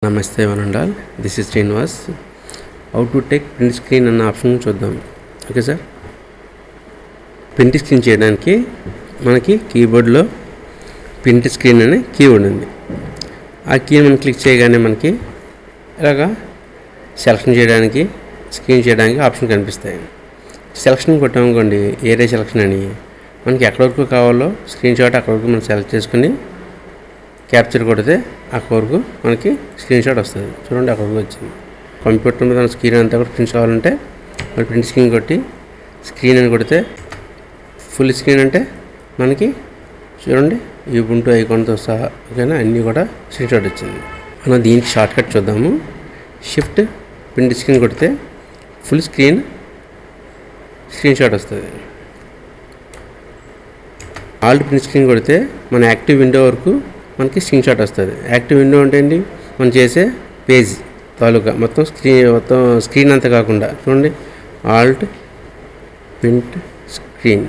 నమస్తే one and all, this is Srinivas. How to take print screen అన్న option చూద్దాం. ఓకే సార్, ప్రింట్ స్క్రీన్ చేయడానికి మనకి కీబోర్డ్లో ప్రింట్ స్క్రీన్ అనే కీవర్డ్ ఉంది. ఆ కీని మనం క్లిక్ చేయగానే మనకి ఇలాగా సెలెక్షన్ చేయడానికి, స్క్రీన్ చేయడానికి ఆప్షన్ కనిపిస్తాయి. సెలెక్షన్ కొట్టామనుకోండి, ఏరియా సెలెక్షన్ అని మనకి ఎక్కడి వరకు కావాలో స్క్రీన్ షాట్ అక్కడి వరకు మనం సెలెక్ట్ చేసుకుని క్యాప్చర్ కొడితే అక్కడి వరకు మనకి స్క్రీన్ షాట్ వస్తుంది. చూడండి, అక్కడి వరకు వచ్చింది. కంప్యూటర్ మీద స్క్రీన్ అంతా కూడా ప్రింట్ కావాలంటే మరి ప్రింట్ స్క్రీన్ కొట్టి స్క్రీన్ అని కొడితే ఫుల్ స్క్రీన్ అంటే మనకి చూడండి ఈ ubuntu ఐకాన్తో సహా ఓకేనా అన్నీ కూడా స్క్రీన్ షాట్ వచ్చింది. మనం దీనికి షార్ట్ కట్ చూద్దాము. షిఫ్ట్ ప్రింట్ స్క్రీన్ కొడితే ఫుల్ స్క్రీన్ షాట్ వస్తుంది. ఆల్ట్ ప్రింట్ స్క్రీన్ కొడితే మన యాక్టివ్ విండో వరకు మనకి స్క్రీన్ షాట్ వస్తుంది. యాక్టివ్ విండో అంటే ఏంటి, మనం చేసే పేజ్ తాలూకా మొత్తం స్క్రీన్ అంతా కాకుండా చూడండి, ఆల్ట్ ప్రింట్ స్క్రీన్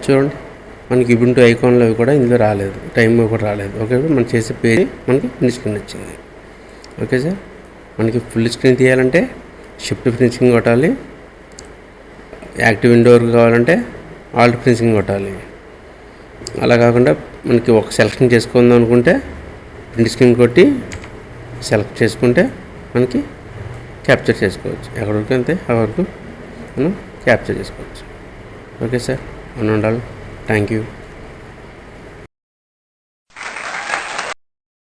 చూడండి మనకి ubuntu ఐకాన్లు అవి కూడా ఇందులో రాలేదు, టైం కూడా రాలేదు. ఓకే, మనం చేసే పేజ్ మనకి ప్రింట్ స్క్రీన్ వచ్చింది. ఓకే సార్, మనకి ఫుల్ స్క్రీన్ తీయాలంటే షిఫ్ట్ ప్రింట్ స్క్రీన్ కొట్టాలి. యాక్టివ్ విండో వరకు కావాలంటే ఆల్ట్ ప్రింట్ స్క్రీన్ కొట్టాలి. అలా కాకుండా మనకి ఒక సెలెక్షన్ చేసుకుందాం అనుకుంటే ప్రింట్ స్క్రీన్ కొట్టి సెలెక్ట్ చేసుకుంటే మనకి క్యాప్చర్ చేసుకోవచ్చు. ఎక్కడి వరకు అంతే ఆ వరకు మనం క్యాప్చర్ చేసుకోవచ్చు. ఓకే సార్, ఉండాలి. Thank you.